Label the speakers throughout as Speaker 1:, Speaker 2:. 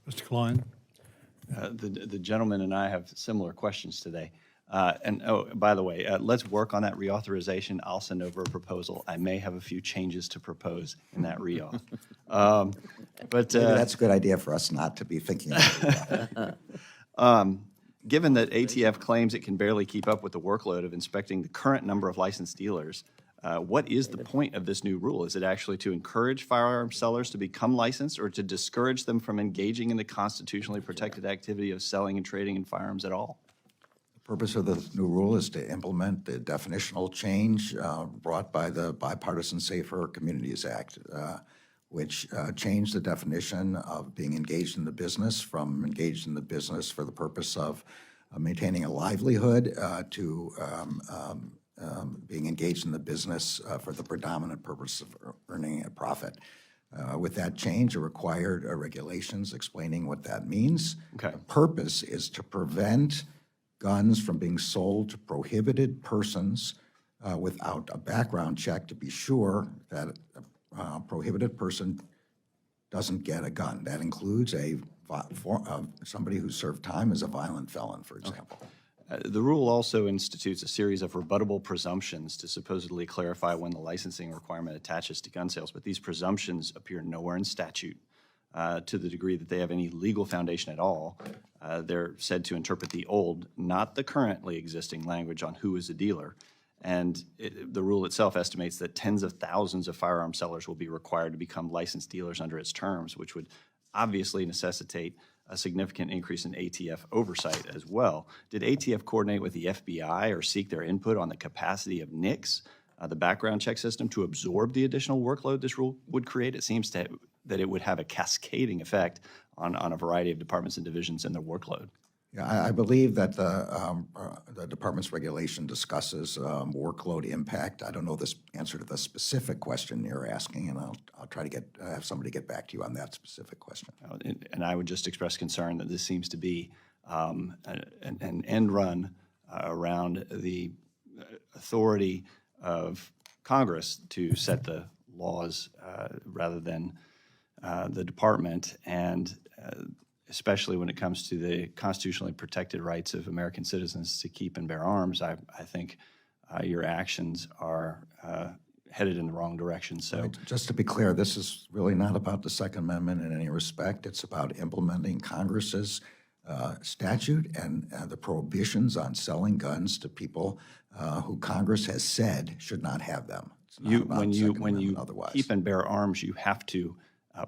Speaker 1: Mr. Cline?
Speaker 2: The gentleman and I have similar questions today. And oh, by the way, let's work on that reauthorization. I'll send over a proposal. I may have a few changes to propose in that reauth. But
Speaker 3: Maybe that's a good idea for us not to be thinking about it.
Speaker 2: Given that ATF claims it can barely keep up with the workload of inspecting the current number of licensed dealers, what is the point of this new rule? Is it actually to encourage firearm sellers to become licensed or to discourage them from engaging in the constitutionally protected activity of selling and trading in firearms at all?
Speaker 3: The purpose of the new rule is to implement the definitional change brought by the Bipartisan Safer Communities Act, which changed the definition of being engaged in the business from engaged in the business for the purpose of maintaining a livelihood to being engaged in the business for the predominant purpose of earning a profit. With that change, it required regulations explaining what that means.
Speaker 2: Okay.
Speaker 3: The purpose is to prevent guns from being sold to prohibited persons without a background check to be sure that a prohibited person doesn't get a gun. That includes somebody who served time as a violent felon, for example.
Speaker 2: The rule also institutes a series of rebuttable presumptions to supposedly clarify when the licensing requirement attaches to gun sales, but these presumptions appear nowhere in statute. To the degree that they have any legal foundation at all, they're said to interpret the old, not the currently existing language on who is a dealer. And the rule itself estimates that tens of thousands of firearm sellers will be required to become licensed dealers under its terms, which would obviously necessitate a significant increase in ATF oversight as well. Did ATF coordinate with the FBI or seek their input on the capacity of NICS, the background check system, to absorb the additional workload this rule would create? It seems that it would have a cascading effect on a variety of departments and divisions and their workload.
Speaker 3: Yeah, I believe that the department's regulation discusses workload impact. I don't know this answer to the specific question you're asking, and I'll try to have somebody get back to you on that specific question.
Speaker 2: And I would just express concern that this seems to be an end run around the authority of Congress to set the laws rather than the department, and especially when it comes to the constitutionally protected rights of American citizens to keep and bear arms. I think your actions are headed in the wrong direction. So,
Speaker 3: right. Just to be clear, this is really not about the Second Amendment in any respect. It's about implementing Congress's statute and the prohibitions on selling guns to people who Congress has said should not have them. It's not about
Speaker 2: when you
Speaker 3: otherwise.
Speaker 2: keep and bear arms, you have to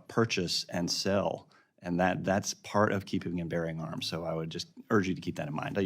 Speaker 2: purchase and sell. And that's part of keeping and bearing arms. So I would just urge you to keep that in mind.